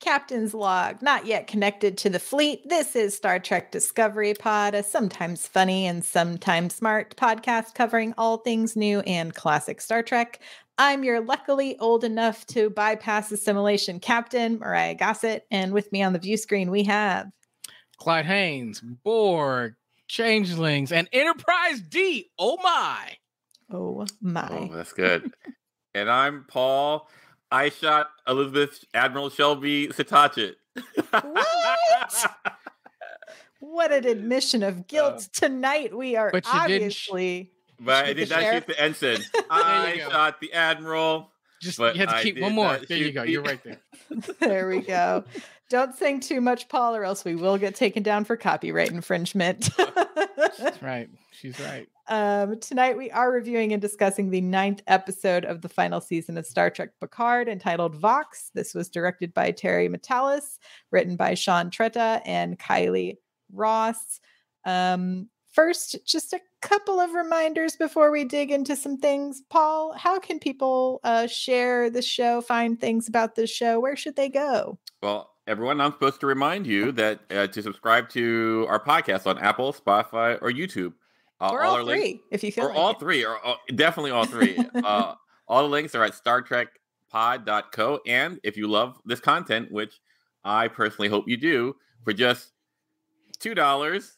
Captain's Log, not yet connected to the fleet. This is Star Trek Discovery Pod, a sometimes funny and sometimes smart podcast covering all things new and classic Star Trek. I'm your luckily old enough to bypass assimilation captain, Myrriah Gossett, and with me on the view screen we have Clyde Haynes, Borg, Changelings, and Enterprise D. Oh my. Oh my. Oh, that's good. And I'm Paul. I shot Elizabeth Admiral Shelby Setachet. What? What an admission of guilt tonight. We are obviously. But I did not shoot the ensign. I shot the Admiral. Just you had to keep one more. There you go. You're right there. There we go. Don't sing too much, Paul, or else we will get taken down for copyright infringement. That's right. She's right. Tonight we are reviewing and discussing the 9th episode of the final season of Star Trek Picard, entitled Vox. This was directed by Terry Matalas, written by Sean Tretta and Kylie Ross. First, just a couple of reminders before we dig into some things. Paul, how can people share the show, find things about this show? Where should they go? Well, everyone, I'm supposed to remind you that to subscribe to our podcast on Apple, Spotify, or YouTube. Or all three, if you feel or like all it. three, or definitely all three. All the links are at StarTrekPod.co. And if you love this content, which I personally hope you do, for just $2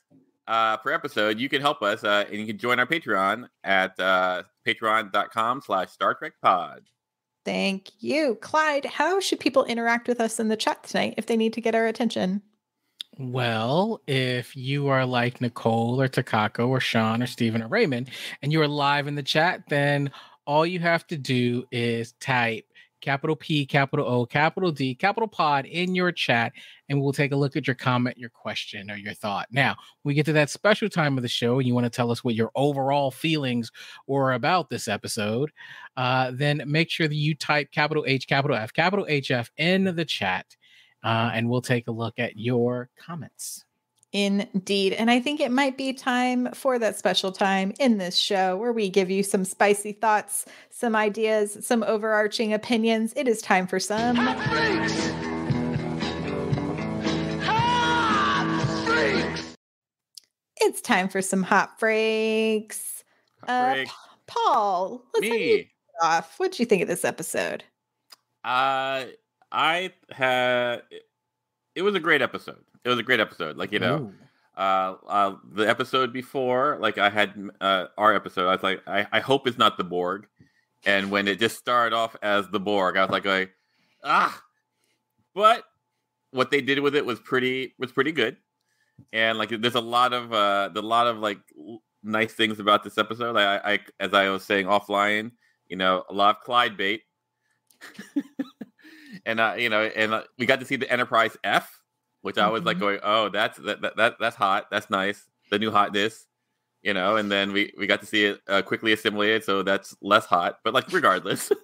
per episode, you can help us, and you can join our Patreon at patreon.com/StarTrekPod. Thank you. Clyde, how should people interact with us in the chat tonight if they need to get our attention? Well, if you are like Nicole or Takako or Sean or Steven or Raymond and you are live in the chat, then all you have to do is type capital P, capital O, capital D, capital pod in your chat, and we'll take a look at your comment, your question, or your thought. Now, when we get to that special time of the show and you want to tell us what your overall feelings were about this episode, then make sure that you type capital H, capital F, capital HF in the chat. And we'll take a look at your comments. Indeed. And I think it might be time for that special time in this show where we give you some spicy thoughts, some ideas, some overarching opinions. It is time for some Hot Freaks! Hot Freaks! It's time for some Hot Freaks. Paul, let's have you off. What did you think of this episode? It was a great episode. Like, you know, the episode before, like I had our episode, I was like, I hope it's not the Borg. And when it just started off as the Borg, I was like, but what they did with it was pretty good. And like, there's a lot of like nice things about this episode. I as I was saying offline, you know, a lot of Clyde bait. And we got to see the Enterprise F, which I was like going, oh, that's hot, that's nice, the new hotness, you know. And then we got to see it quickly assimilated, so that's less hot, but like regardless. So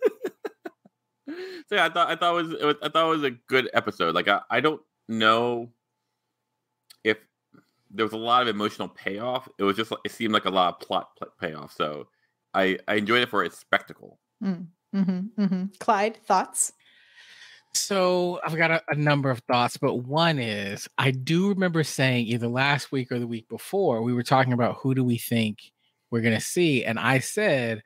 yeah, I thought it was a good episode. Like I don't know if there was a lot of emotional payoff. It was just it seemed like a lot of plot payoff. So I enjoyed it for its spectacle. Clyde, thoughts? So I've got a number of thoughts, but one is I do remember saying either last week or the week before, we were talking about who do we think we're going to see. And I said,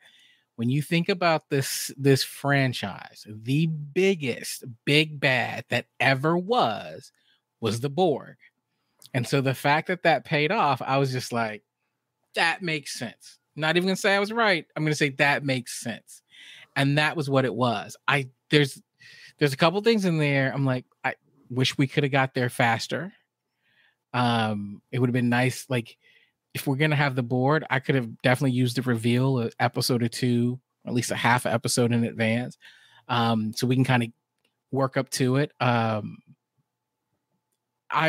when you think about this franchise, the biggest big bad that ever was the Borg. And so the fact that paid off, I was just like, that makes sense. I'm not even going to say I was right. I'm going to say that makes sense. And that was what it was. There's a couple things in there. I'm like, I wish we could have got there faster. It would have been nice. Like, if we're going to have the board, I could have definitely used the reveal an episode or two, or at least a half episode in advance. So we can kind of work up to it. I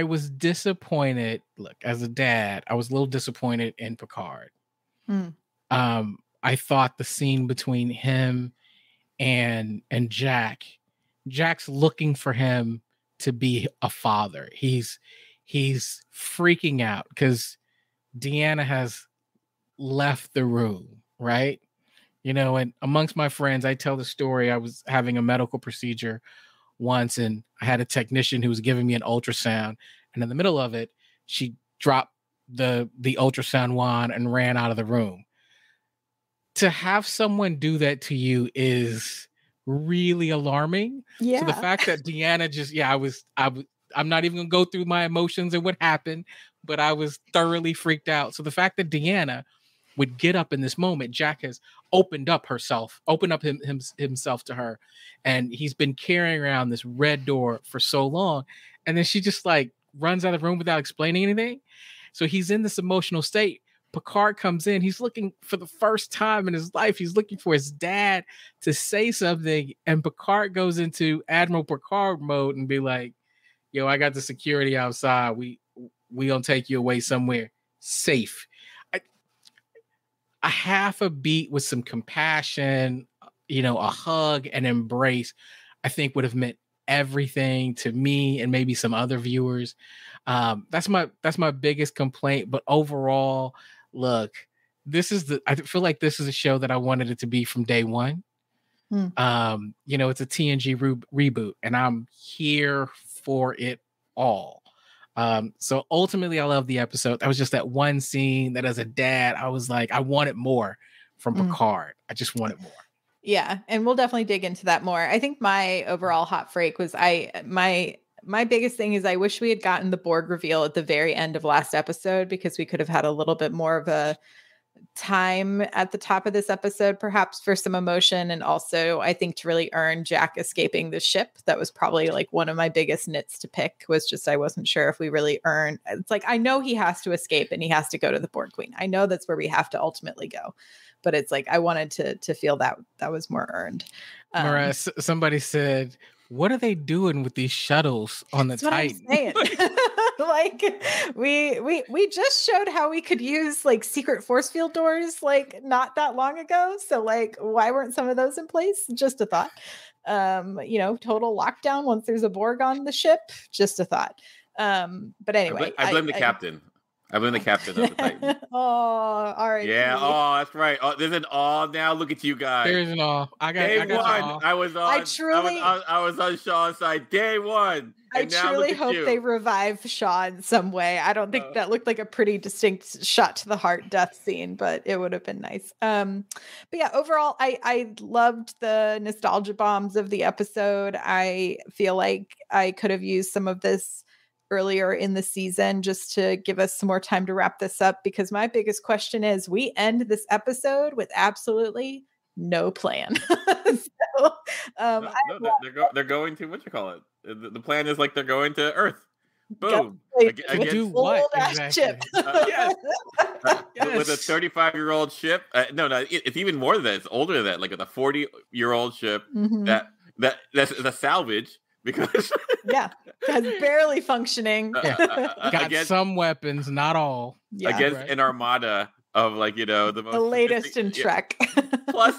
was disappointed. Look, as a dad, I was a little disappointed in Picard. I thought the scene between him and Jack's looking for him to be a father. He's freaking out because Deanna has left the room, right? You know, and amongst my friends, I tell the story. I was having a medical procedure once, and I had a technician who was giving me an ultrasound, and in the middle of it, she dropped the ultrasound wand and ran out of the room. To have someone do that to you is really alarming. Yeah. So the fact that Deanna just, I'm not even gonna go through my emotions and what happened, but I was thoroughly freaked out. So the fact that Deanna would get up in this moment, Jack has opened up himself to her, and he's been carrying around this red door for so long, and then she just like runs out of the room without explaining anything. So he's in this emotional state. Picard comes in. He's looking for the first time in his life. He's looking for his dad to say something. And Picard goes into Admiral Picard mode and be like, yo, I got the security outside. We gonna take you away somewhere safe. A half a beat with some compassion, a hug and embrace, I think would have meant everything to me and maybe some other viewers. That's my biggest complaint. But overall, look, I feel like this is a show that I wanted it to be from day one. It's a TNG reboot, and I'm here for it all. So ultimately, I love the episode. That was just that one scene that as a dad, I was like, I wanted more from Picard. I just wanted more. Yeah. And we'll definitely dig into that more. I think my overall hot freak was my biggest thing is I wish we had gotten the Borg reveal at the very end of last episode, because we could have had a little bit more of a time at the top of this episode, perhaps for some emotion. And also, I think to really earn Jack escaping the ship. That was probably like one of my biggest nits to pick, was just, I wasn't sure if we really earned. It's like, I know he has to escape and he has to go to the Borg Queen. I know that's where we have to ultimately go. But it's like, I wanted to feel that was more earned. Myrriah, somebody said, what are they doing with these shuttles on the Titan? Like we just showed how we could use like secret force field doors like not that long ago. So like, why weren't some of those in place? Just a thought. Total lockdown once there's a Borg on the ship. Just a thought. But anyway, I blame the captain. I blame the captain of the Titan. Oh, all right. Yeah. Oh, that's right. Oh, there's an all now. Look at you guys. There's an all. I got one. I was on Sean's side day one. I truly hope they revive Shaw in some way. I don't think that looked like a pretty distinct shot to the heart death scene, but it would have been nice. But yeah, overall, I loved the nostalgia bombs of the episode. I feel like I could have used some of this earlier in the season just to give us some more time to wrap this up, because my biggest question is, we end this episode with absolutely no plan. They're going to, what you call it? The plan is like they're going to Earth. Boom. Do what exactly? Yes. With a 35-year-old ship. No, it's even more than that. It's older than that. Like a 40-year-old ship that's a salvage. Because it's barely functioning. Got some weapons, not all. Against an armada of the latest in Trek. plus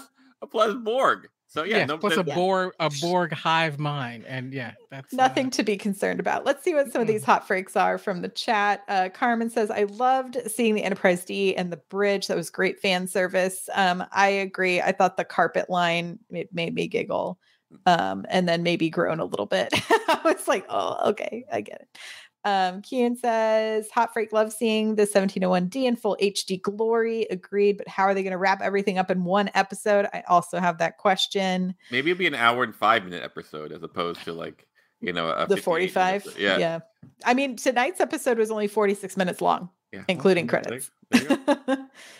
Borg. So plus a Borg hive mind, and that's nothing to be concerned about. Let's see what some of these hot freaks are from the chat. Carmen says, I loved seeing the Enterprise D and the bridge. That was great fan service. I agree. I thought the carpet line, it made me giggle. And then maybe groan a little bit. I was like, oh, okay, I get it. Kian says, hot freak, love seeing the 1701D in full HD glory. Agreed, but how are they going to wrap everything up in one episode? I also have that question. Maybe it'll be an hour and 5-minute episode as opposed to the 45. Yeah. I mean, tonight's episode was only 46 minutes long, including credits.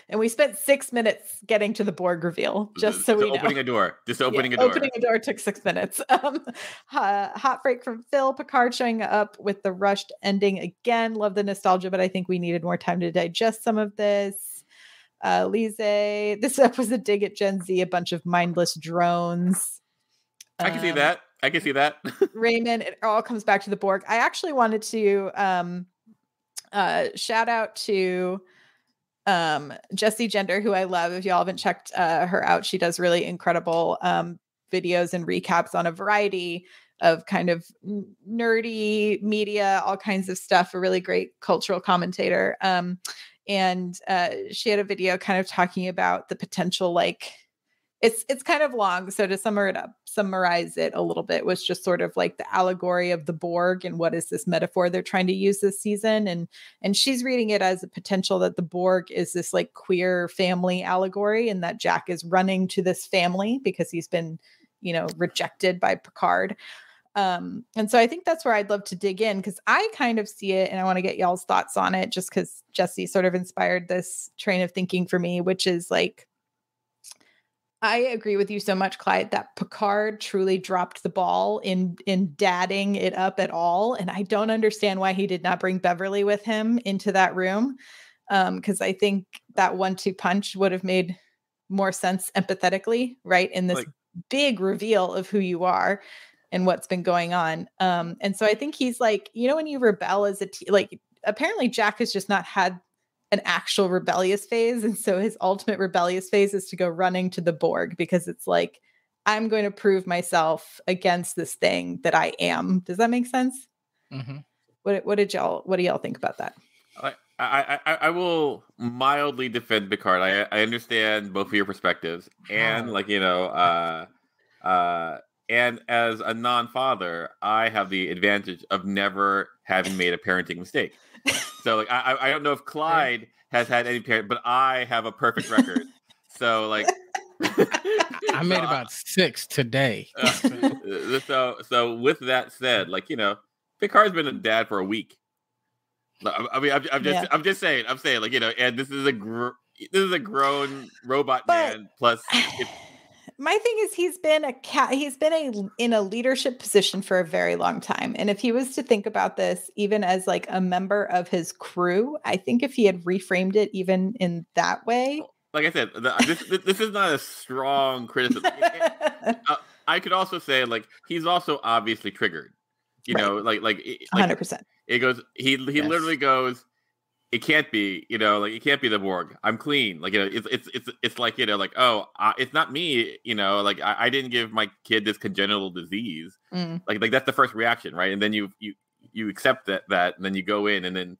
And we spent 6 minutes getting to the Borg reveal, just so we know. Opening a door. Opening a door took 6 minutes. Hot freak from Phil. Picard showing up with the rushed ending again. Love the nostalgia, but I think we needed more time to digest some of this. Lise, this was a dig at Gen Z, a bunch of mindless drones. I can see that. Raymond, it all comes back to the Borg. I actually wanted to shout out to Jessie Gender, who I love. If y'all haven't checked her out, she does really incredible videos and recaps on a variety of kind of nerdy media, all kinds of stuff. A really great cultural commentator. And she had a video kind of talking about the potential it's kind of long. So to summarize it a little bit, was just sort of like the allegory of the Borg and what is this metaphor they're trying to use this season. And she's reading it as a potential that the Borg is this like queer family allegory, and that Jack is running to this family because he's been, rejected by Picard. And so I think that's where I'd love to dig in, because I kind of see it and I want to get y'all's thoughts on it, just because Jesse sort of inspired this train of thinking for me, which is like, I agree with you so much, Clyde, that Picard truly dropped the ball in dadding it up at all. And I don't understand why he did not bring Beverly with him into that room. Because I think that 1-2 punch would have made more sense empathetically, right? In this big reveal of who you are and what's been going on. And so I think he's like, when you rebel as apparently Jack has just not had an actual rebellious phase. And so his ultimate rebellious phase is to go running to the Borg, because it's like, I'm going to prove myself against this thing that I am. Does that make sense? Mm-hmm. What do y'all think about that? I will mildly defend Picard. I understand both of your perspectives, and and as a non-father, I have the advantage of never having made a parenting mistake. So like I don't know if Clyde has had any parent, but I have a perfect record. So like I made about 6 today. So with that said, Picard's been a dad for a week. I mean, I'm just saying, like, and this is a grown robot man plus. My thing is, he's been in a leadership position for a very long time. And if he was to think about this even as like a member of his crew, I think if he had reframed it even in that way. Like I said, this is not a strong criticism. I could also say, like, he's also obviously triggered. You know, like 100%. It goes. He literally goes. It can't be, it can't be the Borg. I'm clean. Like, it's like, it's not me, I didn't give my kid this congenital disease. Like that's the first reaction, right? And then you accept that, and then you go in, and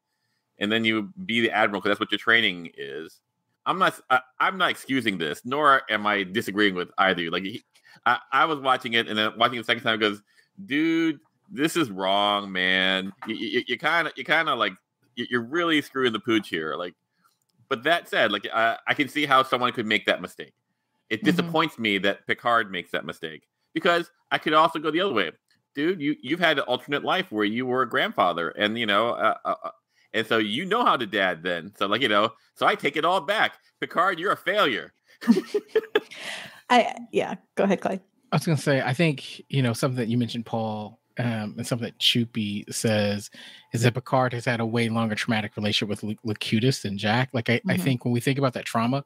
then you be the admiral, because that's what your training is. I'm not excusing this, nor am I disagreeing with either. Like, I was watching it, and then watching it the second time, it goes, dude, this is wrong, man. You kind of like. You're really screwing the pooch here. Like, but that said, like, I can see how someone could make that mistake. It disappoints me that Picard makes that mistake, because I could also go the other way. Dude, you've had an alternate life where you were a grandfather, and and so how to dad then. So so I take it all back. Picard, you're a failure. Go ahead, Clyde. I was gonna say, I think something that you mentioned, Paul. And something that Choopy says is that Picard has had a way longer traumatic relationship with Locutus than Jack. Like, I think when we think about that trauma,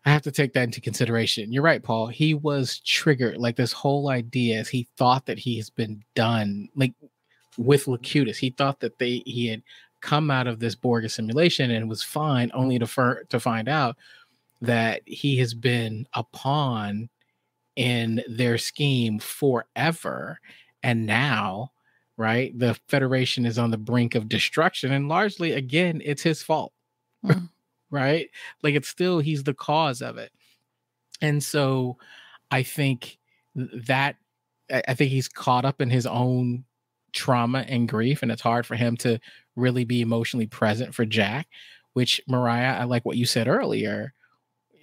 I have to take that into consideration. You're right, Paul. He was triggered. Like, this whole idea is he thought that he has been done, like, with Locutus. He thought that he had come out of this Borg simulation and was fine, only to find out that he has been a pawn in their scheme forever. And now, right, the Federation is on the brink of destruction. And largely, again, it's his fault, right? Like, it's still, he's the cause of it. And so I think he's caught up in his own trauma and grief. And it's hard for him to really be emotionally present for Jack, which, Myrriah, I like what you said earlier.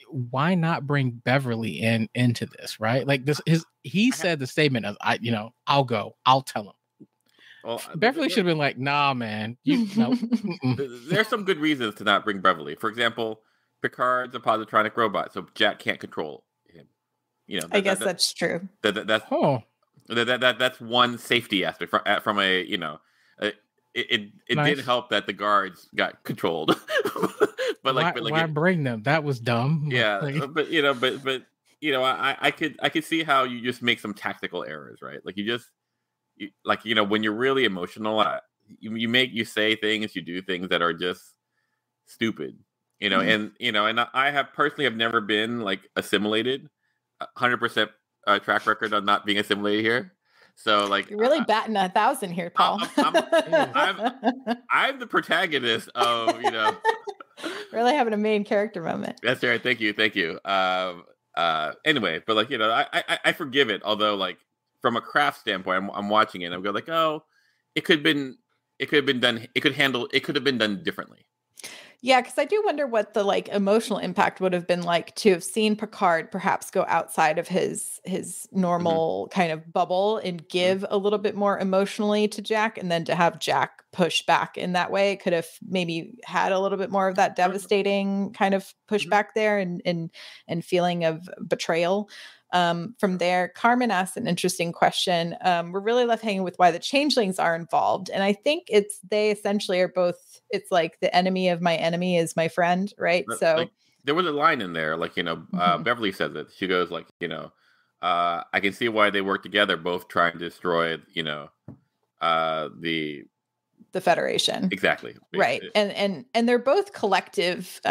Why not bring Beverly into this, right? Like, he said the statement of, I'll go, I'll tell him. Well, Beverly should have been like, nah, man, There's some good reasons to not bring Beverly. For example, Picard's a positronic robot, so Jack can't control him. I guess that's true. That's one safety aspect from a it nice. Did help that the guards got controlled. But why bring them? That was dumb. Yeah, but I could see how you just make some tactical errors, right? Like, when you're really emotional, you say things, you do things that are just stupid, and I have personally never been like assimilated. 100% track record on not being assimilated here. So, like, you're really batting 1,000 here, Paul. I'm the protagonist of, really having a main character moment. That's right. Thank you. Anyway, but like, I forgive it. Although, like, from a craft standpoint, I'm watching it and I'm going like, oh, it could have been done. It could have been done differently. Yeah, because I do wonder what the like emotional impact would have been like to have seen Picard perhaps go outside of his normal kind of bubble and give a little bit more emotionally to Jack, and then to have Jack push back in that way. It could have maybe had a little bit more of that devastating kind of pushback there and feeling of betrayal. From there, Carmen asked an interesting question. We're really left hanging with why the changelings are involved. And I think they essentially are both, it's like the enemy of my enemy is my friend, right? So like, there was a line in there, like, Beverly says it. She goes like, I can see why they work together, both trying to destroy, the Federation. Exactly. Right. And they're both collective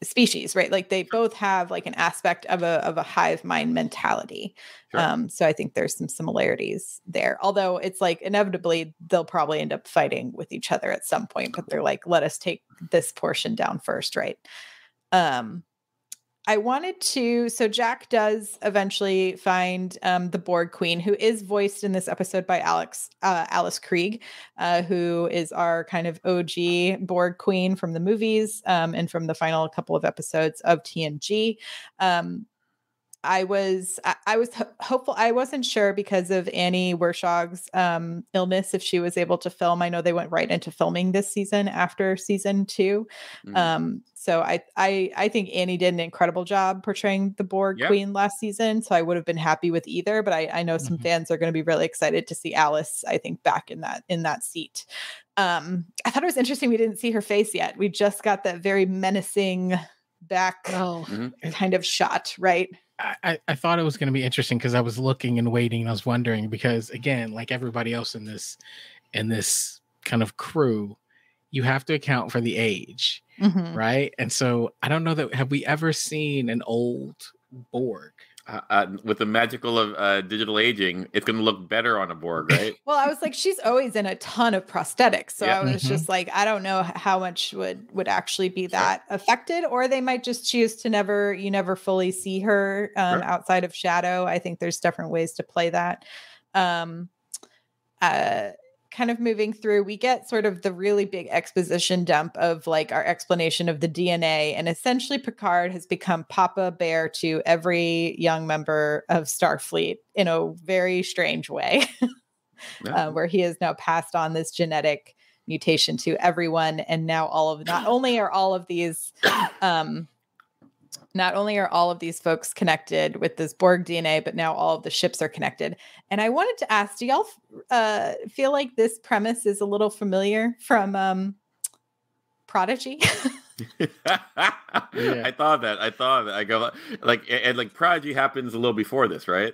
species, right? Like they both have like an aspect of a hive mind mentality. Sure. So I think there's some similarities there. Although it's like inevitably they'll probably end up fighting with each other at some point, but they're like, let us take this portion down first, right? So Jack does eventually find the Borg Queen, who is voiced in this episode by Alice Krieg, who is our kind of OG Borg Queen from the movies and from the final couple of episodes of TNG. I was hopeful. I wasn't sure because of Annie Werschog's illness if she was able to film. I know they went right into filming this season after season 2. So I think Annie did an incredible job portraying the Borg Queen last season. So I would have been happy with either, but I know some fans are going to be really excited to see Alice, I think, back in that seat. I thought it was interesting we didn't see her face yet. We just got that very menacing back kind of shot, right? I thought it was going to be interesting because I was looking and waiting and I was wondering because, again, like everybody else in this kind of crew, you have to account for the age, right? And so I don't know that, have we ever seen an old Borg? With the magical of digital aging, it's going to look better on a Borg, right? Well, I was like, she's always in a ton of prosthetics. So I was just like, I don't know how much would actually be that affected, or they might just choose to never fully see her outside of shadow. I think there's different ways to play that. Kind of moving through, we get sort of the really big exposition dump of like our explanation of the DNA, and essentially Picard has become Papa Bear to every young member of Starfleet in a very strange way, where he has now passed on this genetic mutation to everyone, and now not only are all of these folks connected with this Borg DNA, but now all of the ships are connected. And I wanted to ask, do y'all feel like this premise is a little familiar from Prodigy? I thought that. I go like, and like Prodigy happens a little before this, right?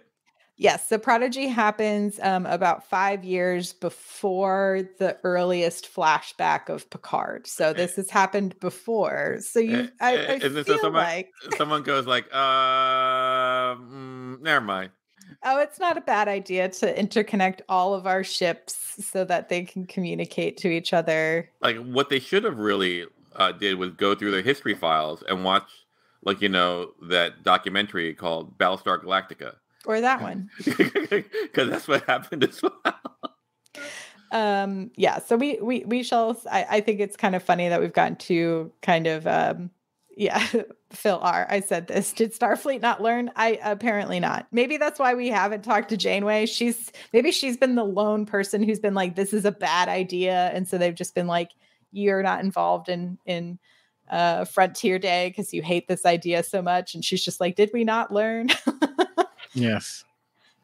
Yes. So Prodigy happens about 5 years before the earliest flashback of Picard. So this has happened before. So I feel like someone goes like, never mind. Oh, it's not a bad idea to interconnect all of our ships so that they can communicate to each other. Like what they should have really did was go through their history files and watch, like, that documentary called Battlestar Galactica. Or that one. Because that's what happened as well. So we shall. I think it's kind of funny that we've gotten to kind of Phil R. I said this. Did Starfleet not learn? Apparently not. Maybe that's why we haven't talked to Janeway. She's been the lone person who's been like, this is a bad idea, and so they've just been like, you're not involved in Frontier Day because you hate this idea so much, and she's just like, did we not learn? Yes.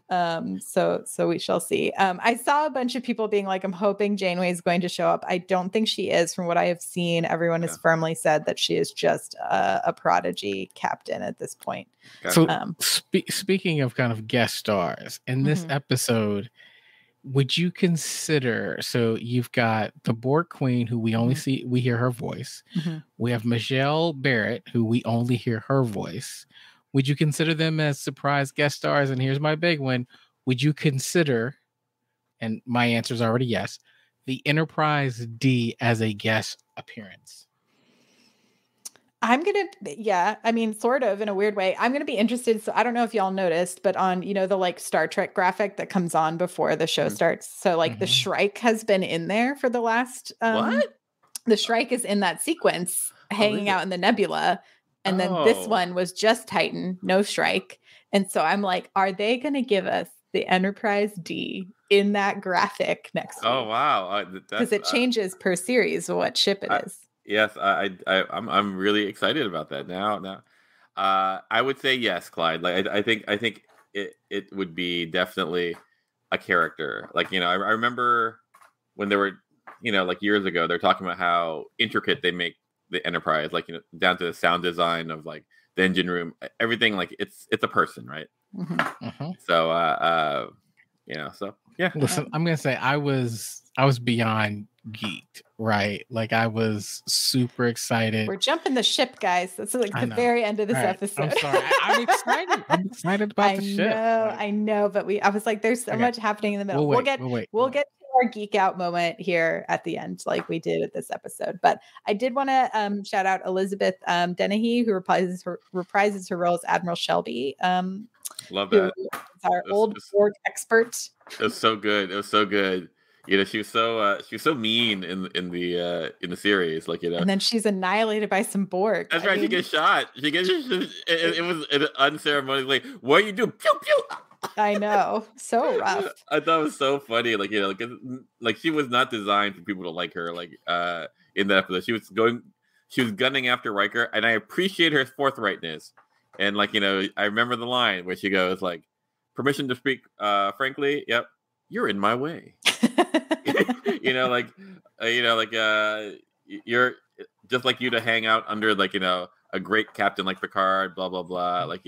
So we shall see. I saw a bunch of people being like, I'm hoping Janeway is going to show up. I don't think she is. From what I have seen, everyone has firmly said that she is just a Prodigy captain at this point. So speaking of kind of guest stars in this episode, would you consider, so you've got the Borg Queen, who we only we hear her voice. We have Michelle Barrett, who we only hear her voice. Would you consider them as surprise guest stars? And here's my big one. Would you consider, and my answer is already yes, the Enterprise D as a guest appearance? I mean, sort of in a weird way. I'm gonna be interested. So I don't know if y'all noticed, but on, the like Star Trek graphic that comes on before the show starts. So like the Shrike has been in there for the last What? The Shrike is in that sequence hanging out in the nebula. And then this one was just Titan, no Shrike. And so I'm like, are they gonna give us the Enterprise D in that graphic next week? Oh wow. Because it changes per series what ship it is. Yes, I'm really excited about that now. I would say yes, Clyde. Like I think it would be definitely a character. Like I remember when they were like years ago they're talking about how intricate they make the Enterprise, like down to the sound design of like the engine room, everything. Like it's a person, right? So so yeah. Listen, I'm gonna say I was beyond geeked, right? Like I was super excited. We're jumping the ship, guys. That's like the very end of this episode. I'm sorry. I'm excited. I'm excited about the ship. I know, but I was like, there's so much happening in the middle. We'll get to our geek out moment here at the end, like we did at this episode. But I did want to shout out Elizabeth Dennehy, who reprises her role as Admiral Shelby. Love that. Our old Borg expert. It was so good. It was so good. She was so mean in the series, like And then she's annihilated by some Borg. That's right. She gets shot. It was an unceremonious. Like, what are you doing? Pew pew. I know, so rough. I thought it was so funny. Like like she was not designed for people to like her. Like in that episode, she was gunning after Riker, and I appreciate her forthrightness. And like I remember the line where she goes like, "Permission to speak frankly." Yep, you're in my way. You're just like you to hang out under like a great captain like Picard. Blah blah blah. Like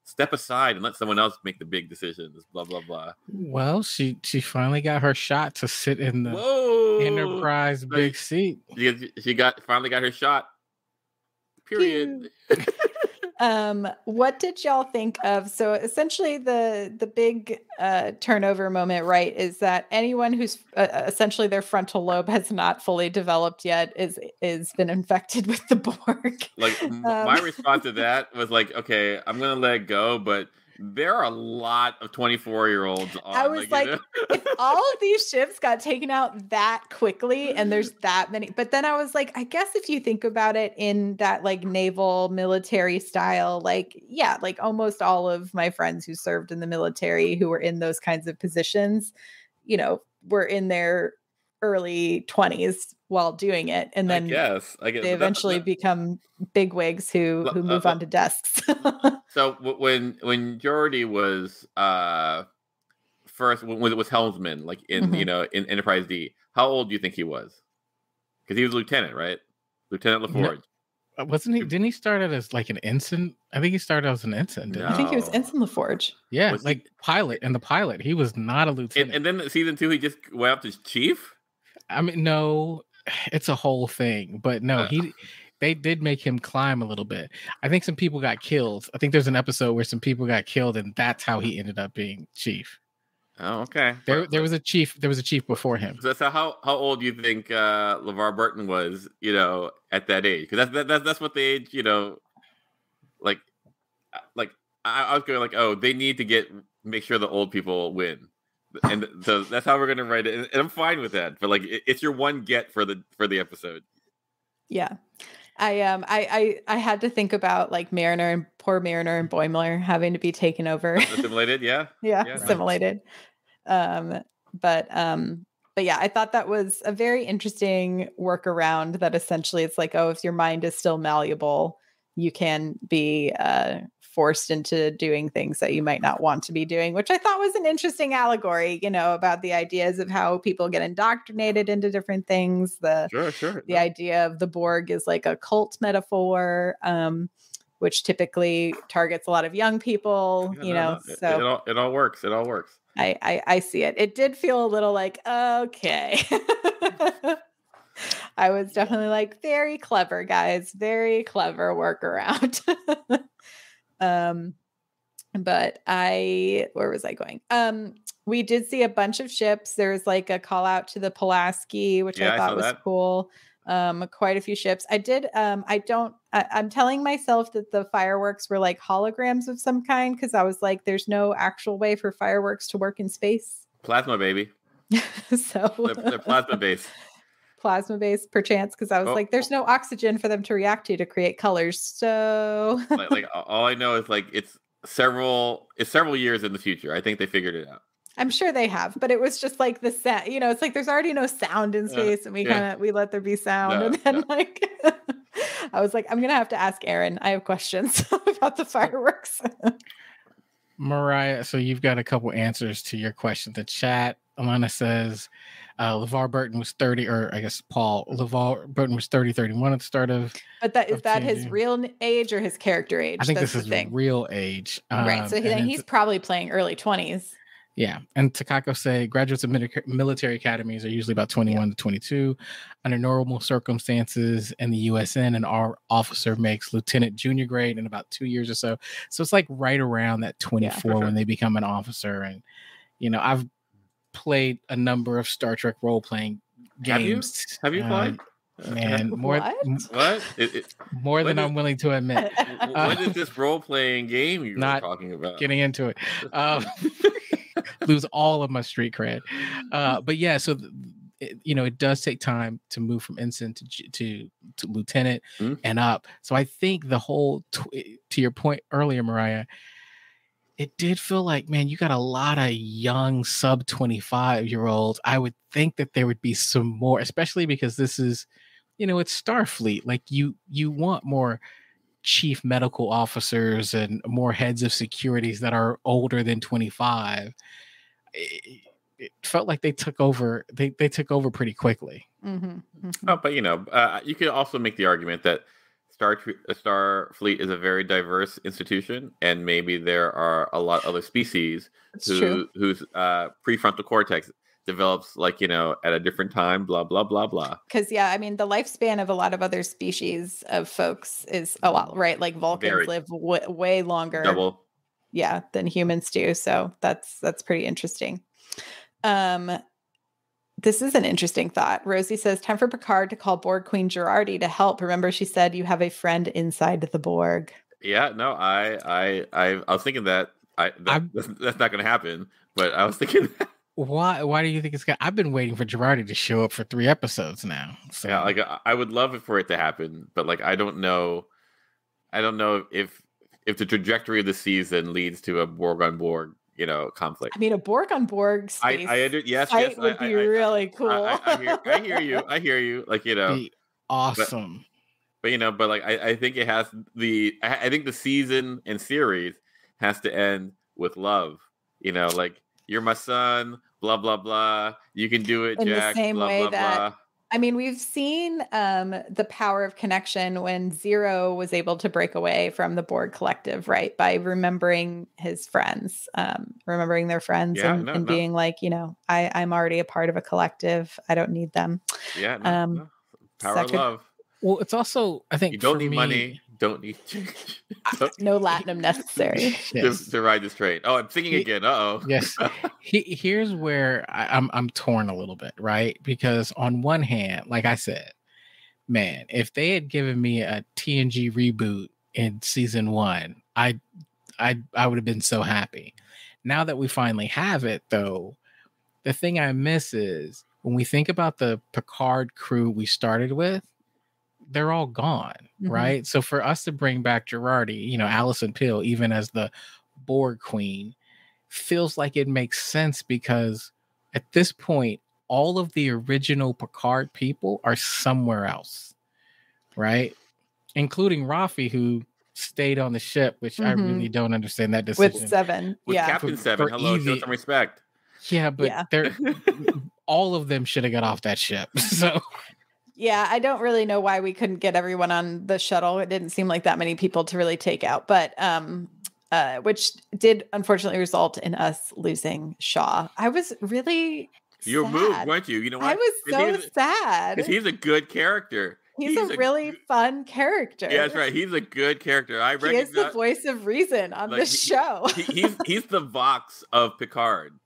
step aside and let someone else make the big decisions. Blah blah blah. Well, she finally got her shot to sit in the Enterprise big seat. She finally got her shot. Period. What did y'all think of? So essentially the big turnover moment, right, is that anyone who's essentially their frontal lobe has not fully developed yet is been infected with the Borg. Like my response to that was like, okay, I'm gonna let it go, but there are a lot of 24-year-olds on. I was like if all of these ships got taken out that quickly and there's that many, but then I was like, I guess if you think about it in that like naval military style, like, yeah, like almost all of my friends who served in the military who were in those kinds of positions, were in their early 20s while doing it. And then they eventually become bigwigs who move on to desks. So when Geordi was first, when it was helmsman, like in in Enterprise D, how old do you think he was? Because he was lieutenant, right? Lieutenant LaForge. No, wasn't he? Didn't he start out as like an ensign? I think he started out as an ensign. I think he was Ensign LaForge. Yeah, like pilot. And the pilot, he was not a lieutenant. And then season 2, he just went up to chief. I mean, no, it's a whole thing, but no, they did make him climb a little bit. I think some people got killed. I think there's an episode where some people got killed, and that's how he ended up being chief. Oh, okay. There was a chief. There was a chief before him. So how old do you think LeVar Burton was? At that age, because that's what the age. Like I was going like, oh, they need to make sure the old people win. And so that's how we're gonna write it, and I'm fine with that. But like, it's your one get for the episode. Yeah, I had to think about like poor Mariner and Boimler having to be taken over, assimilated. Yeah, assimilated. But yeah, I thought that was a very interesting workaround. That essentially, it's like, oh, if your mind is still malleable, you can be forced into doing things that you might not want to be doing, which I thought was an interesting allegory, about the ideas of how people get indoctrinated into different things. The idea of the Borg is like a cult metaphor, which typically targets a lot of young people, so it all works. It all works. I see it. It did feel a little like, okay. I was definitely like, very clever, guys. Very clever workaround. But where was I going? We did see a bunch of ships. There's like a call out to the Pulaski, which I thought was cool. Quite a few ships. I'm telling myself that the fireworks were like holograms of some kind, because I was like, there's no actual way for fireworks to work in space. Plasma, baby. So they're plasma based. Plasma based, perchance, because I was like, there's no oxygen for them to react to create colors. So like all I know is like it's several years in the future. I think they figured it out. I'm sure they have, but it was just like the sound, it's like there's already no sound in space, and we let there be sound. And then like I was like, I'm gonna have to ask Aaron. I have questions about the fireworks. Myrriah, so you've got a couple answers to your question. The chat, Alana says LeVar Burton was 30, or I guess LeVar Burton was 31 at the start of. But is that his real age or his character age? I think this is real age. Right. So he's probably playing early 20s. Yeah. And Takako say graduates of military academies are usually about 21 to 22. Under normal circumstances in the USN, an officer makes lieutenant junior grade in about 2 years or so. So it's like right around that 24 when they become an officer. And, I've played a number of Star Trek role-playing games. Have you played? Man, more more than I'm willing to admit. What is this role-playing game you're talking about? Getting into it. Lose all of my street cred. But yeah, so it does take time to move from ensign to lieutenant and up. So I think the whole to your point earlier, Myrriah, it did feel like, man, you got a lot of young sub 25-year-olds. I would think that there would be some more, especially because this is, it's Starfleet. Like you want more chief medical officers and more heads of securities that are older than 25. It felt like they took over. They took over pretty quickly. Mm-hmm. Mm-hmm. Oh, but you could also make the argument that Starfleet is a very diverse institution, and maybe there are a lot of other species whose prefrontal cortex develops at a different time, blah blah blah blah. Because the lifespan of a lot of other species of folks is a lot, right? Like Vulcans live way longer, double, than humans do. So that's pretty interesting. This is an interesting thought. Rosie says, time for Picard to call Borg Queen Girardi to help. Remember, she said you have a friend inside the Borg. Yeah, no, I was thinking that's not going to happen, but I was thinking that. Why do you think it's going to? I've been waiting for Girardi to show up for 3 episodes now. So. Yeah, I would love for it to happen, but I don't know if the trajectory of the season leads to a Borg on Borg conflict. A Borg on Borg space fight would be really cool. I hear you. Be awesome. But I think it has I think the season and series has to end with love. You're my son, blah blah blah. You can do it, in Jack. The same blah, way blah, that. blah. We've seen the power of connection when Zero was able to break away from the Borg collective, right? By remembering his friends, remembering their friends and being like, I'm already a part of a collective. I don't need them. Yeah. No. Power of love. Well, it's also, I think, you don't need money. Don't need no latinum necessary to ride this train. Oh, I'm singing again. Yes. Here's where I'm torn a little bit, right? Because on one hand, like I said, man, if they had given me a TNG reboot in season 1, I would have been so happy. Now that we finally have it, though, the thing I miss is when we think about the Picard crew we started with, they're all gone, right? So for us to bring back Girardi, Alison Pill, even as the Borg Queen, feels like it makes sense because at this point, all of the original Picard people are somewhere else, right? Including Rafi, who stayed on the ship, which I really don't understand that decision. With Seven, Captain Seven. Hello, show some respect. Yeah, but they're all of them should have got off that ship. So. Yeah, I don't really know why we couldn't get everyone on the shuttle. It didn't seem like that many people to really take out, but which did unfortunately result in us losing Shaw. I was really You sad. moved, weren't you? You know what? I was so sad. Because he's a good character. He's a really fun character. Yeah, that's right. He's a good character. He is the voice of reason on this show. He's the Vox of Picard.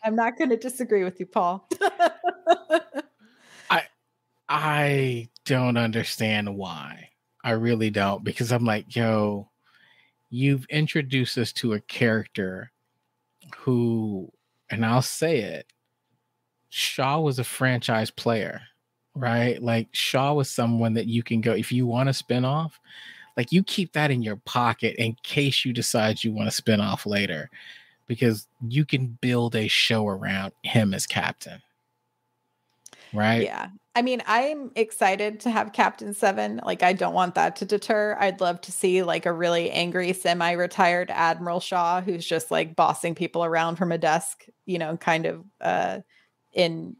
I'm not going to disagree with you, Paul. I don't understand why. I really don't, because I'm like, yo, you've introduced us to a character who, and I'll say it, Shaw was a franchise player, right? Like Shaw was someone that you can go, if you want to spin off, like you keep that in your pocket in case you decide you want to spin off later, because you can build a show around him as captain. Right? Yeah. I mean, I'm excited to have Captain Seven. Like, I don't want that to deter. I'd love to see like a really angry, semi-retired Admiral Shaw who's just like bossing people around from a desk, kind of in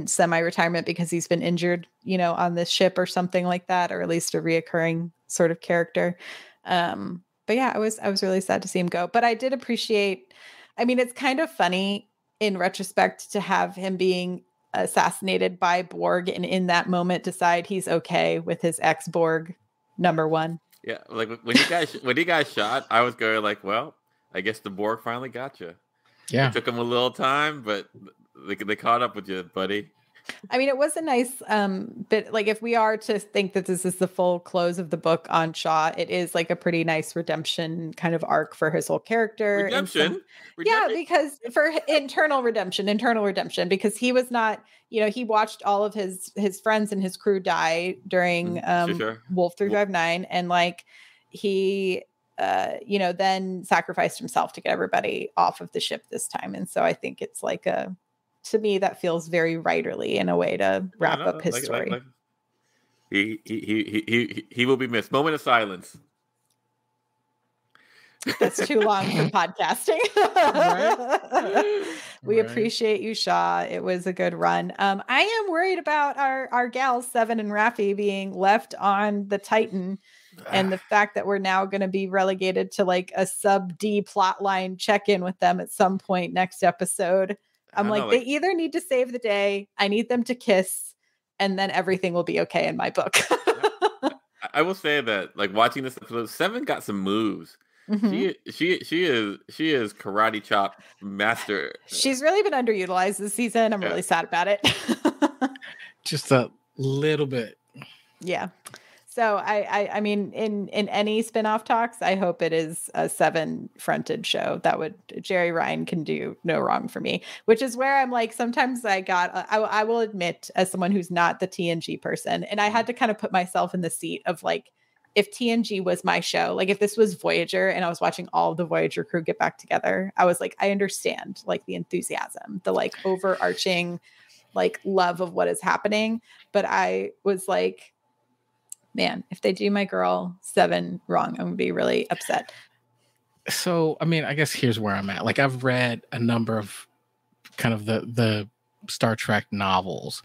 semi-retirement because he's been injured, on this ship or something like that, or at least a reoccurring sort of character. But yeah, I was really sad to see him go. But I did appreciate, I mean, it's kind of funny in retrospect to have him being assassinated by Borg and in that moment decide he's okay with his ex-Borg number one. Yeah, like when he got shot, I was going like, well, I guess the Borg finally got you. Yeah, it took him a little time, but they caught up with you, buddy. I mean, it was a nice bit. Like, if we are to think that this is the full close of the book on Shaw, it is like a pretty nice redemption kind of arc for his whole character. Redemption? Yeah, because for internal redemption, because he was not, he watched all of his friends and his crew die during Sure. Wolf 359, and like he then sacrificed himself to get everybody off of the ship this time. And so I think it's like to me, that feels very writerly in a way to wrap up his story. He will be missed. Moment of silence. That's too long for podcasting. We appreciate you, Shaw. It was a good run. I am worried about our gals, Seven and Raffi, being left on the Titan, and the fact that we're now going to be relegated to like a sub D plot line check-in with them at some point next episode. I'm like, they either need to save the day, I need them to kiss, and then everything will be okay in my book. I will say that, like, watching this episode, Seven got some moves. Mm-hmm. She is karate chop master. She's really been underutilized this season. I'm really sad about it. Just a little bit. Yeah. So I mean, in any spin-off talks, I hope it is a Seven-fronted show. Jerry Ryan can do no wrong for me, which is where I'm like, sometimes I will admit, as someone who's not the TNG person, and I had to kind of put myself in the seat of like, if TNG was my show, like if this was Voyager and I was watching all of the Voyager crew get back together, I was like, I understand like the enthusiasm, the like overarching like love of what is happening. But I was like, man, if they do my girl Seven wrong, I'm gonna be really upset. So, I mean, I guess here's where I'm at. Like, I've read a number of kind of the Star Trek novels,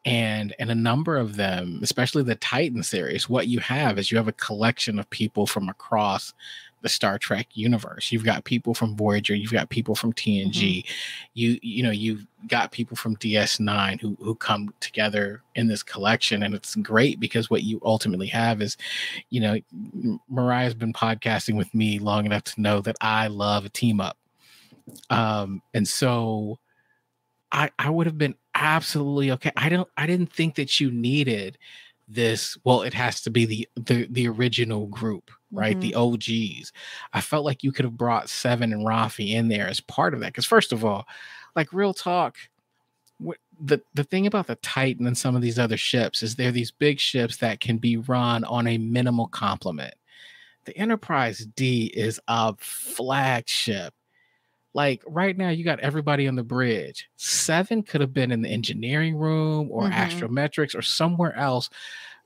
and in a number of them, especially the Titan series, what you have is you have a collection of people from across the Star Trek universe. You've got people from Voyager, you've got people from TNG, you've got people from DS9 who come together in this collection. And it's great because what you ultimately have is, Myrriah's been podcasting with me long enough to know that I love a team up. And so I would have been absolutely okay. I didn't think that you needed this. Well, it has to be the original group, right? Mm-hmm. The OGs. I felt like you could have brought Seven and Raffi in there as part of that. Because first of all, like real talk, the thing about the Titan and some of these other ships is they're these big ships that can be run on a minimal complement. The Enterprise D is a flagship. Like right now, you got everybody on the bridge. Seven could have been in the engineering room or astrometrics or somewhere else.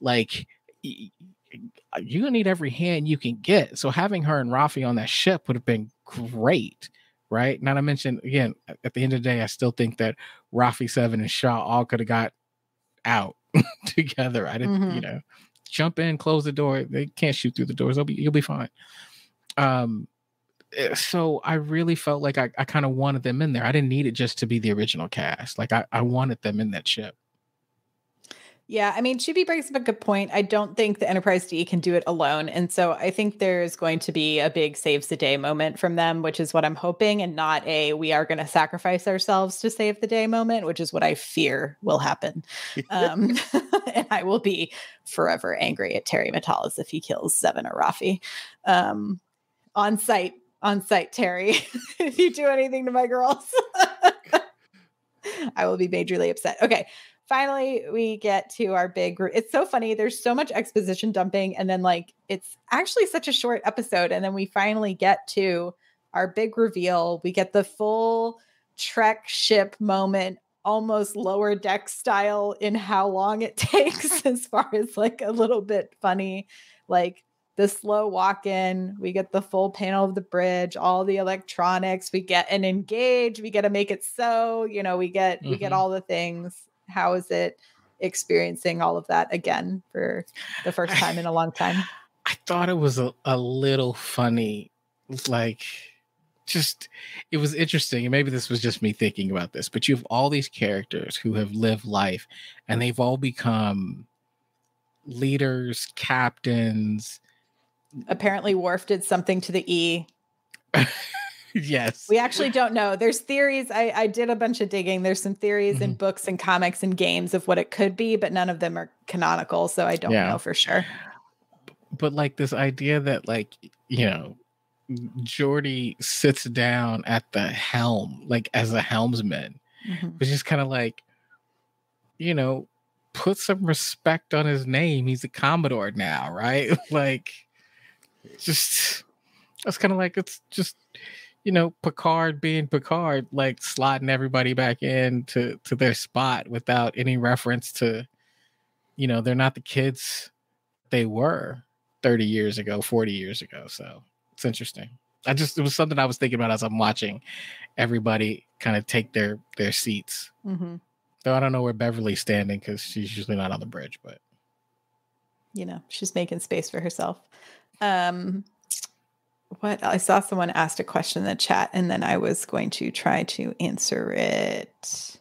Like you're gonna need every hand you can get. So having her and Raffi on that ship would have been great, right? Not to mention, again, at the end of the day, I still think that Raffi, Seven, and Shaw all could have got out together. I didn't, jump in, close the door. They can't shoot through the doors. You'll be fine. So I really felt like I kind of wanted them in there. I didn't need it just to be the original cast. Like I wanted them in that ship. Yeah, I mean, Chibi brings up a good point. I don't think the Enterprise D can do it alone. And so I think there's going to be a big saves the day moment from them, which is what I'm hoping, and not a we are going to sacrifice ourselves to save the day moment, which is what I fear will happen. And I will be forever angry at Terry Matalas if he kills Seven or Rafi. On site, Terry. If you do anything to my girls, I will be majorly upset. Okay. Finally, we get to our big group. It's so funny. There's so much exposition dumping. And then, like, it's actually such a short episode. And then we finally get to our big reveal. We get the full Trek ship moment, almost lower deck style, in how long it takes, as far as like a little bit funny, like the slow walk in. We get the full panel of the bridge, all the electronics. We get an engage. We get to make it so, we get all the things. How is it experiencing all of that again for the first time in a long time? I thought it was a little funny. Like, just, it was interesting. And maybe this was just me thinking about this, but you have all these characters who have lived life and they've all become leaders, captains. Apparently Worf did something to the E. Yes. We actually don't know. There's theories. I did a bunch of digging. There's some theories in books and comics and games of what it could be, but none of them are canonical. So I don't know for sure. But like this idea that, like, Geordi sits down at the helm, like as a helmsman, which is kind of like, put some respect on his name. He's a Commodore now, right? Like, just, that's kind of like, it's just, Picard being Picard, like slotting everybody back in to their spot without any reference to, they're not the kids they were 30 years ago, 40 years ago. So it's interesting. It was something I was thinking about as I'm watching everybody kind of take their seats. Though I don't know where Beverly's standing because she's usually not on the bridge, but she's making space for herself. What I saw someone asked a question in the chat, and then I was going to try to answer it.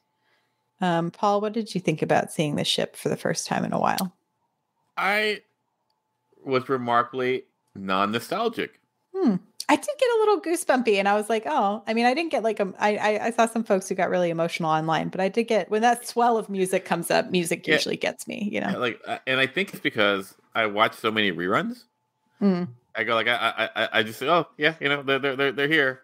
Paul, what did you think about seeing the ship for the first time in a while? I was remarkably non-nostalgic. I did get a little goosebumpy, and I was like, oh, I mean, I didn't get like I saw some folks who got really emotional online, but I did get, when that swell of music comes up, music usually gets me, Yeah, and I think it's because I watch so many reruns. I go like, I just say, oh yeah, they're here,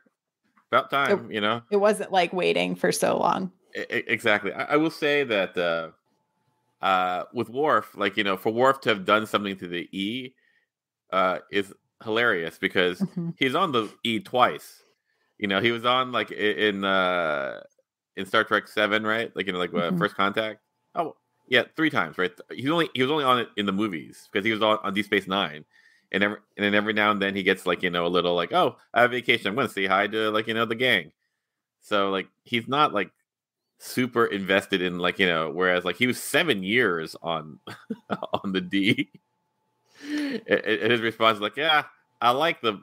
about time, It wasn't like waiting for so long. Exactly. I will say that with Worf, like, for Worf to have done something to the E is hilarious because he's on the E twice. He was on like in Star Trek 7, right? Like First Contact. Oh yeah, 3 times, right? He was only on it in the movies because he was on Deep Space Nine. And then every now and then he gets like, a little like, oh, I have vacation. I'm going to say hi to like, the gang. So like, he's not like super invested in like, whereas like he was 7 years on the D. And his response is like, yeah, I like the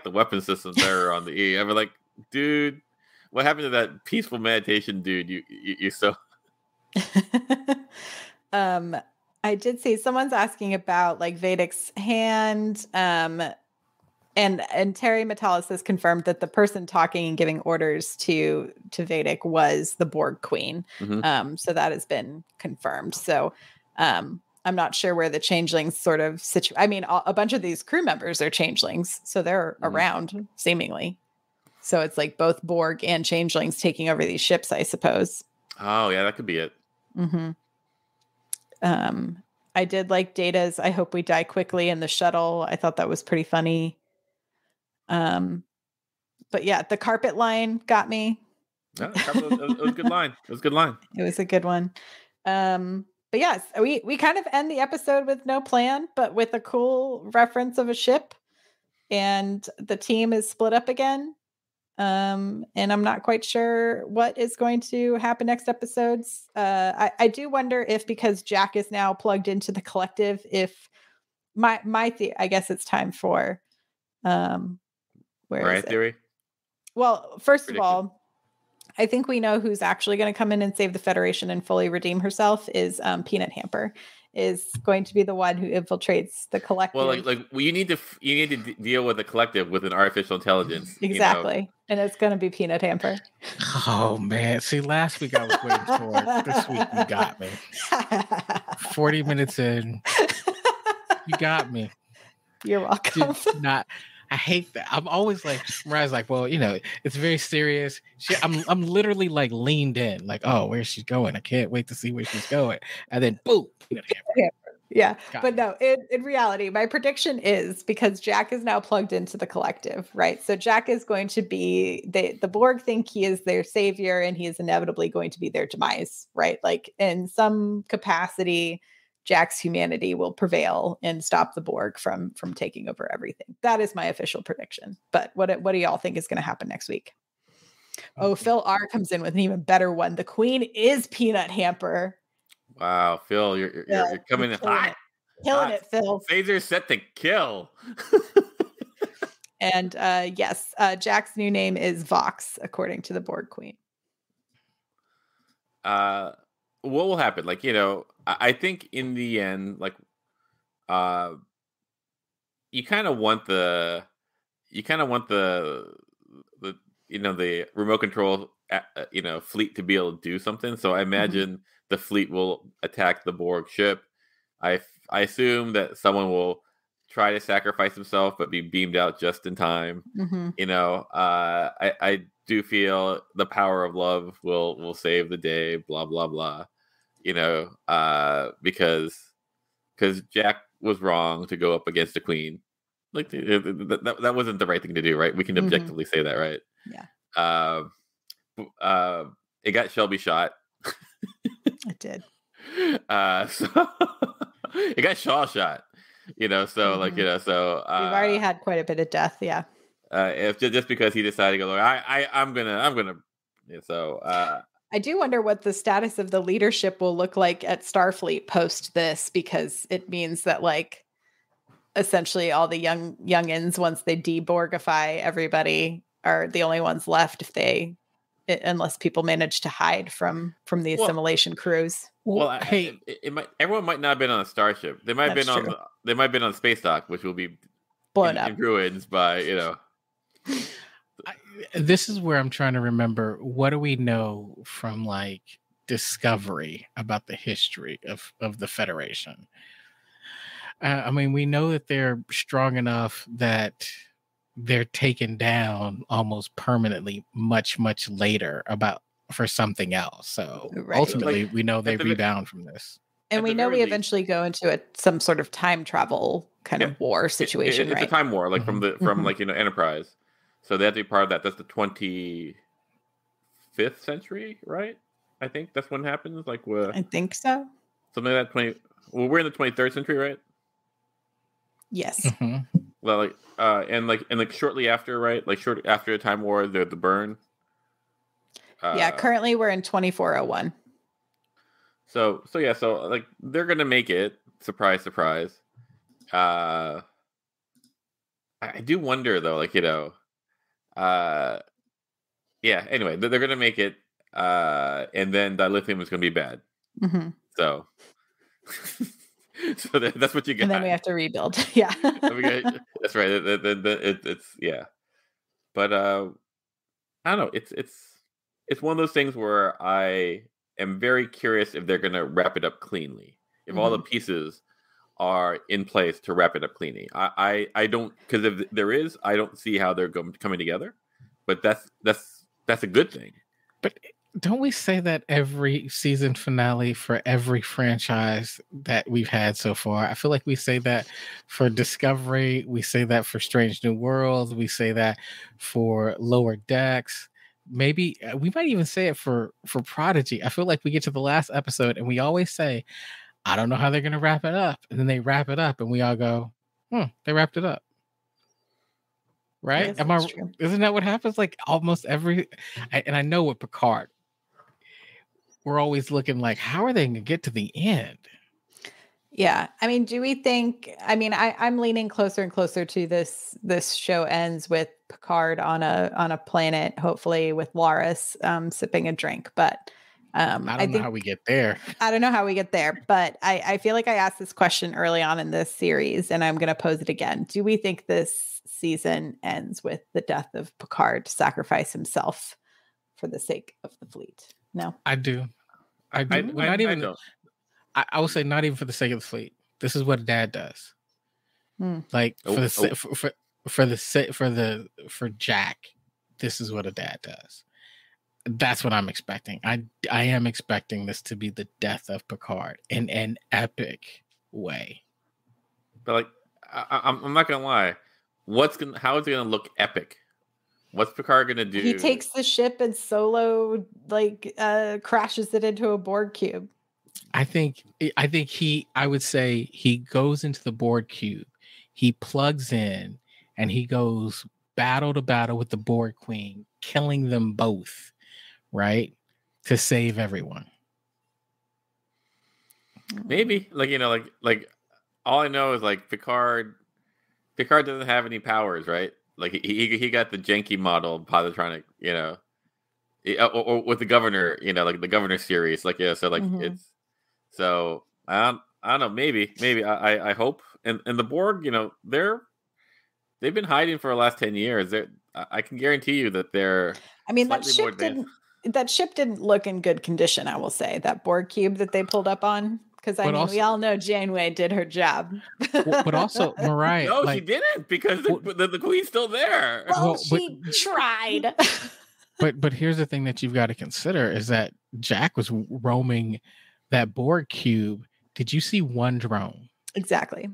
weapon systems better on the E. I'm like, dude, what happened to that peaceful meditation, dude? You so. I did see someone's asking about like Vedek's hand, and Terry Matalas has confirmed that the person talking and giving orders to Vedek was the Borg Queen. So that has been confirmed. So I'm not sure where the changelings sort of I mean, a bunch of these crew members are changelings, so they're around seemingly. So it's like both Borg and changelings taking over these ships, I suppose. Oh yeah, that could be it. I did like Data's I hope we die quickly in the shuttle. I thought that was pretty funny. But yeah, the carpet line got me. Yeah, it was a good line. It was a good line. It was a good one. But yes, we kind of end the episode with no plan, but with a cool reference of a ship, and the team is split up again. And I'm not quite sure what is going to happen next episodes. I do wonder if, because Jack is now plugged into the collective, if I guess it's time for where Myrriah is it? theory. Well, first of all, I think we know who's actually going to come in and save the Federation and fully redeem herself is Peanut Hamper is going to be the one who infiltrates the collective. Well, you need to deal with the collective with an artificial intelligence. Exactly. And it's going to be Peanut Hamper. Oh, man. See, last week I was waiting for it. This week you got me. 40 minutes in. You got me. You're welcome. I hate that. I'm always like, Myrriah's like, well, it's very serious. I'm literally like leaned in, like, oh, where's she going? I can't wait to see where she's going. And then boom. Yeah. But no, in reality, my prediction is because Jack is now plugged into the collective, right? So Jack is going to be, the Borg think he is their savior and he is inevitably going to be their demise, right? Like in some capacity, Jack's humanity will prevail and stop the Borg from taking over everything. That is my official prediction. But what do y'all think is going to happen next week? Oh, Phil R comes in with an even better one. The Queen is Peanut Hamper. Wow, Phil, you're coming in hot. Killing it, Phil. Phaser set to kill. And yes, Jack's new name is Vox, according to the Borg Queen. What will happen? I think in the end, you kind of want the remote control fleet to be able to do something. So I imagine the fleet will attack the Borg ship. I assume that someone will try to sacrifice himself but be beamed out just in time. I do feel the power of love will save the day, blah blah blah. Because Jack was wrong to go up against the Queen. That wasn't the right thing to do, right? We can objectively say that, right? Yeah. It got Shelby shot. It did. So it got Shaw shot. So we've already had quite a bit of death. Yeah. If just because he decided to go, I'm gonna. So I do wonder what the status of the leadership will look like at Starfleet post this, because it means that essentially all the youngins, once they deborgify everybody, are the only ones left unless people manage to hide from the assimilation crews. Well, everyone might not have been on a starship. They might have been they might have been on space dock, which will be blown up in ruins by This is where I'm trying to remember, what do we know from Discovery about the history of the Federation? We know that they're strong enough that they're taken down almost permanently much later for something else. So ultimately, we know they rebound from this. And we know we eventually go into some sort of time travel kind of war situation, it's right? a time war, from Enterprise. So they have to be part of that. That's the 25th century, right? I think that's when it happens. I think so. Something like that. We're in the 23rd century, right? Yes. Mm-hmm. Well, and shortly after, right? Shortly after the time war, the burn. Currently we're in 2401. So they're gonna make it. Surprise, surprise. I do wonder though, anyway, they're gonna make it, and then dilithium is gonna be bad. Mm-hmm. So that's what you got. And then we have to rebuild. Yeah. That's right. It's but I don't know. It's one of those things where I am very curious if they're gonna wrap it up cleanly. If all the pieces are in place to wrap it up cleanly. I don't, because if there is, I don't see how they're coming together. But that's a good thing. But don't we say that every season finale for every franchise that we've had so far? I feel like we say that for Discovery, we say that for Strange New Worlds, we say that for Lower Decks. Maybe we might even say it for Prodigy. I feel like we get to the last episode and we always say, I don't know how they're going to wrap it up. And then they wrap it up and we all go, they wrapped it up. Right? Isn't that what happens? Almost every, and I know with Picard, we're always looking how are they going to get to the end? Yeah. I mean, do we think, I mean, I'm leaning closer and closer to this show ends with Picard on a planet, hopefully with Laris sipping a drink. But I don't know how we get there. I don't know how we get there, but I feel like I asked this question early on in this series, and I'm going to pose it again. Do we think this season ends with the death of Picard to sacrifice himself for the sake of the fleet? No, I do. I do. Not even. I will say not even for the sake of the fleet. This is what Dad does. Like for Jack, this is what a dad does. That's what I'm expecting. I am expecting this to be the death of Picard in an epic way. But like, I'm not gonna lie. How is it gonna look epic? What's Picard gonna do? He takes the ship and solo crashes it into a Borg cube. I would say he goes into the Borg cube, he plugs in, and he goes battle to battle with the Borg Queen, killing them both, right? To save everyone. Maybe. Like all I know is like Picard doesn't have any powers, right? Like he got the janky model positronic, or with the governor, like the governor series, like so like it's. So I don't know. Maybe I hope. And the Borg, they've been hiding for the last 10 years. I can guarantee you that they're. I mean, that ship didn't look in good condition. I will say that Borg cube that they pulled up on, because we all know Janeway did her job. But also Myrriah. No, she didn't, because the Queen's still there. Well, she tried. But here's the thing that you've got to consider is that Jack was roaming that Borg cube. Did you see one drone? Exactly.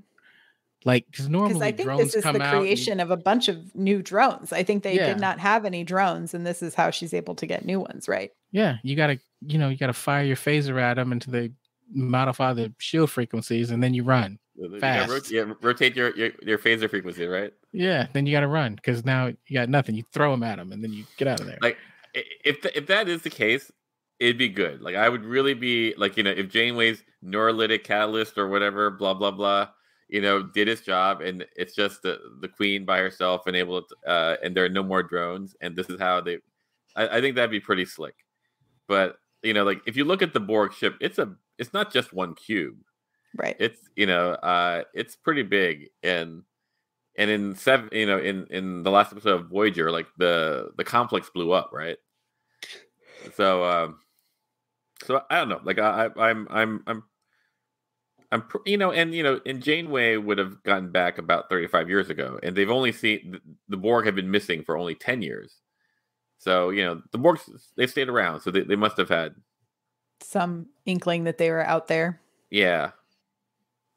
Like, because normally I think drones this is the creation of a bunch of new drones. I think they did not have any drones, and this is how she's able to get new ones, right? Yeah, you gotta fire your phaser at them until they modify the shield frequencies, and then you run fast. Rotate your phaser frequency, right? Yeah, then you gotta run because now you got nothing. You throw them at them, and then you get out of there. Like, if that is the case, it'd be good. Like, I would really be like, if Janeway's neurolytic catalyst or whatever, blah blah blah, did its job, and it's just the Queen by herself and able to, and there are no more drones, and this is how they. I think that'd be pretty slick. But like if you look at the Borg ship, it's not just one cube, right? It's it's pretty big, and in in the last episode of Voyager, like the complex blew up, right? So I don't know. Like and Janeway would have gotten back about 35 years ago, and they've only seen the Borg have been missing for only 10 years. So the Borg, they've stayed around, so they must have had some inkling that they were out there. Yeah,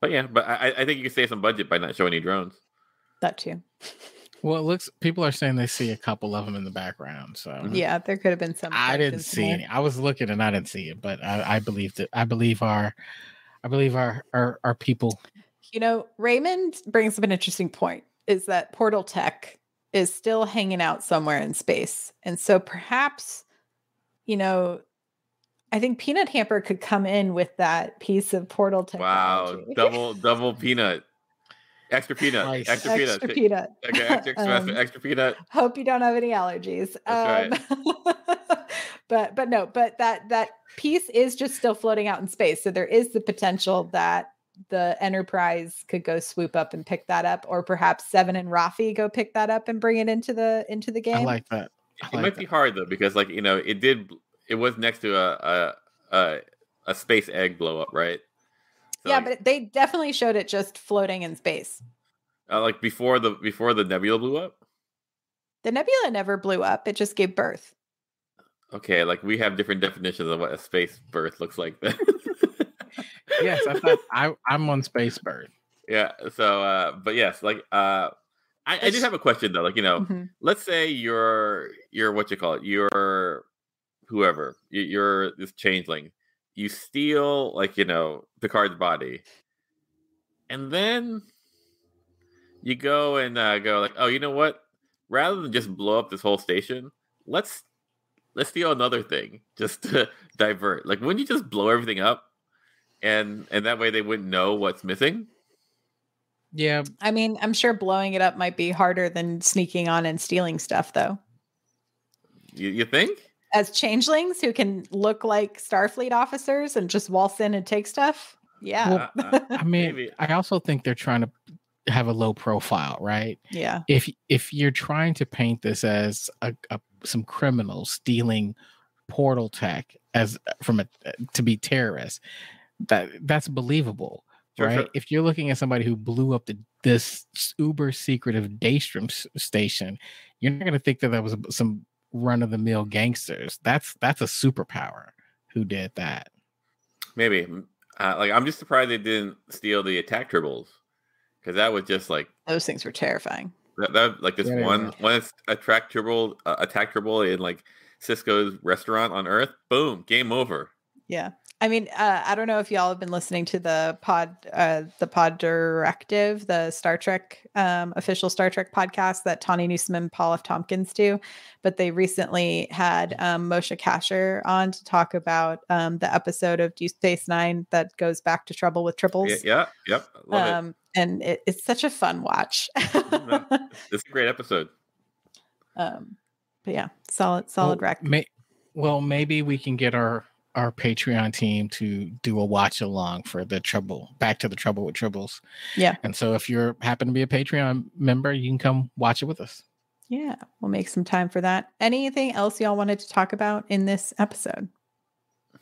but I think you can save some budget by not showing any drones. That too. Well, people are saying they see a couple of them in the background. So yeah, there could have been some. I didn't see any. I was looking and I didn't see it, but I believed it. I believe our people. Raymond brings up an interesting point: is that portal tech is still hanging out somewhere in space, and so perhaps, I think Peanut Hamper could come in with that piece of portal technology. Wow, double peanut. Extra peanut. Nice. Extra peanut. Extra peanut. Okay, extra peanut. Hope you don't have any allergies. That's right. but that piece is just still floating out in space. So there is the potential that the Enterprise could go swoop up and pick that up, or perhaps Seven and Rafi go pick that up and bring it into the game. I like that. It might be hard though, because it was next to a space egg blow up, right? So, yeah, but they definitely showed it just floating in space. Like before the nebula blew up? The nebula never blew up. It just gave birth. Okay, like we have different definitions of what a space birth looks like then. Yes, I thought I'm on space birth. Yeah, so but yes, like I did have a question though. Like, let's say you're what you call it, you're whoever, you're this changeling. You steal, Picard's body, and then you go and go like, oh, you know what? Rather than just blow up this whole station, let's steal another thing just to divert. Like, wouldn't you just blow everything up and that way they wouldn't know what's missing. Yeah. I mean, I'm sure blowing it up might be harder than sneaking on and stealing stuff, though. You think? As changelings who can look like Starfleet officers and just waltz in and take stuff? Yeah. Well, I mean, Maybe. I also think they're trying to have a low profile, right? Yeah. If you're trying to paint this as some criminals stealing portal tech to be terrorists, that's believable, right? Sure. If you're looking at somebody who blew up this uber secretive Daystrom station, you're not going to think that was some run-of-the-mill gangsters. That's a superpower who did that. Maybe. I'm just surprised they didn't steal the attack tribbles, because that was just like those things were terrifying. That like this one attack tribble in like Cisco's restaurant on Earth. Boom, game over. Yeah. I mean, I don't know if y'all have been listening to the Pod Directive, the Star Trek official Star Trek podcast that Tawny Newsom and Paul F. Tompkins do, but they recently had Moshe Kasher on to talk about the episode of Deep Space Nine that goes back to Trouble with Tribbles. Yep. Love it. And it's such a fun watch. It's a great episode. But yeah, solid rec. Maybe we can get our Patreon team to do a watch along for Back to the Trouble with Tribbles. Yeah. And so if you happen to be a Patreon member, you can come watch it with us. Yeah, we'll make some time for that. Anything else y'all wanted to talk about in this episode?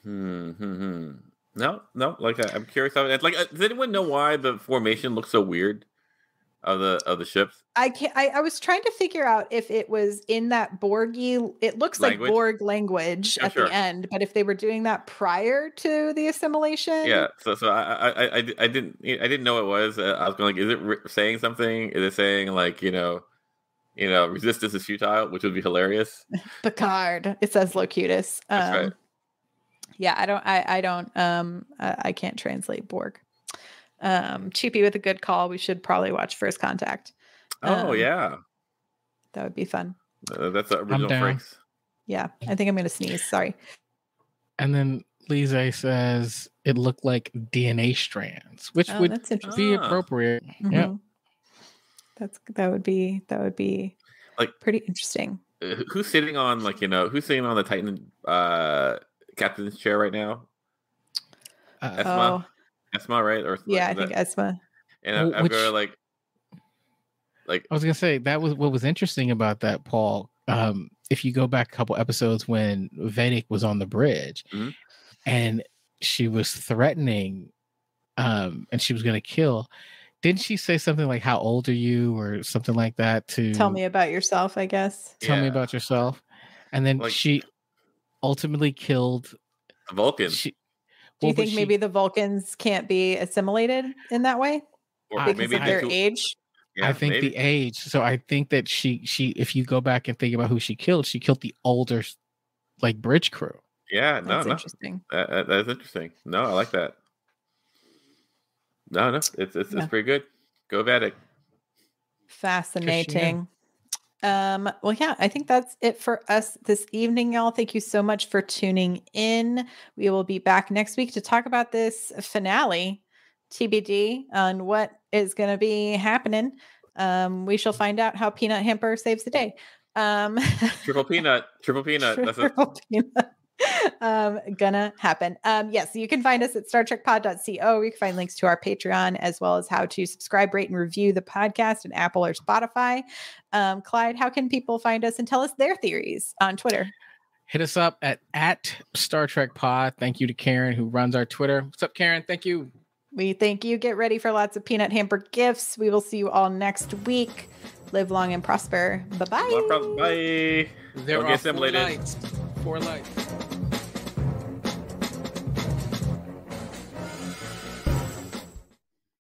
No. Like I'm curious how it's like. Does anyone know why the formation looks so weird of the ships? I was trying to figure out if it was in that Borgy. It looks like Borg language at the end, but if they were doing that prior to the assimilation. Yeah. So I didn't know it was. I was going like, is it saying something? Is it saying like resistance is futile, which would be hilarious. Picard. It says Locutus. That's right. Yeah, I can't translate Borg. Cheapy with a good call. We should probably watch First Contact. Yeah. That would be fun. That's the original phrase. Yeah, I think I'm going to sneeze. Sorry. And then Lise says it looked like DNA strands, which would be appropriate. Mm-hmm. Yeah. That would be like pretty interesting. Who's sitting on the Titan captain's chair right now? Esma, right? Or yeah, I think Esma. And I'm going like I was gonna say that was what was interesting about that, Paul. If you go back a couple episodes when Vedic was on the bridge, mm-hmm. and she was threatening, and she was gonna kill. Didn't she say something like, "How old are you?" or something like that? To tell me about yourself, I guess. Tell me about yourself, and then she ultimately killed the Vulcans. Do you think maybe the Vulcans can't be assimilated in that way? Or because maybe of their age? Yeah, I think maybe. The age. So I think that she, if you go back and think about who she killed the older, like, bridge crew. Yeah, that's interesting. That is interesting. No, I like that. No, it's pretty good. Go Vedic. Fascinating. Well, yeah, I think that's it for us this evening, y'all. Thank you so much for tuning in. We will be back next week to talk about this finale, TBD, on what is going to be happening. We shall find out how Peanut Hamper saves the day. Triple peanut. Triple peanut. Gonna happen. Yes, you can find us at StarTrekPod.co. You can find links to our Patreon, as well as how to subscribe, rate, and review the podcast in Apple or Spotify. Clyde, how can people find us and tell us their theories on Twitter? Hit us up at Star Trek Pod. Thank you to Karen, who runs our Twitter. What's up, Karen? Thank you. We thank you. Get ready for lots of Peanut Hamper gifts. We will see you all next week. Live long and prosper. Bye-bye. Bye. There are 4 lights. 4 lights.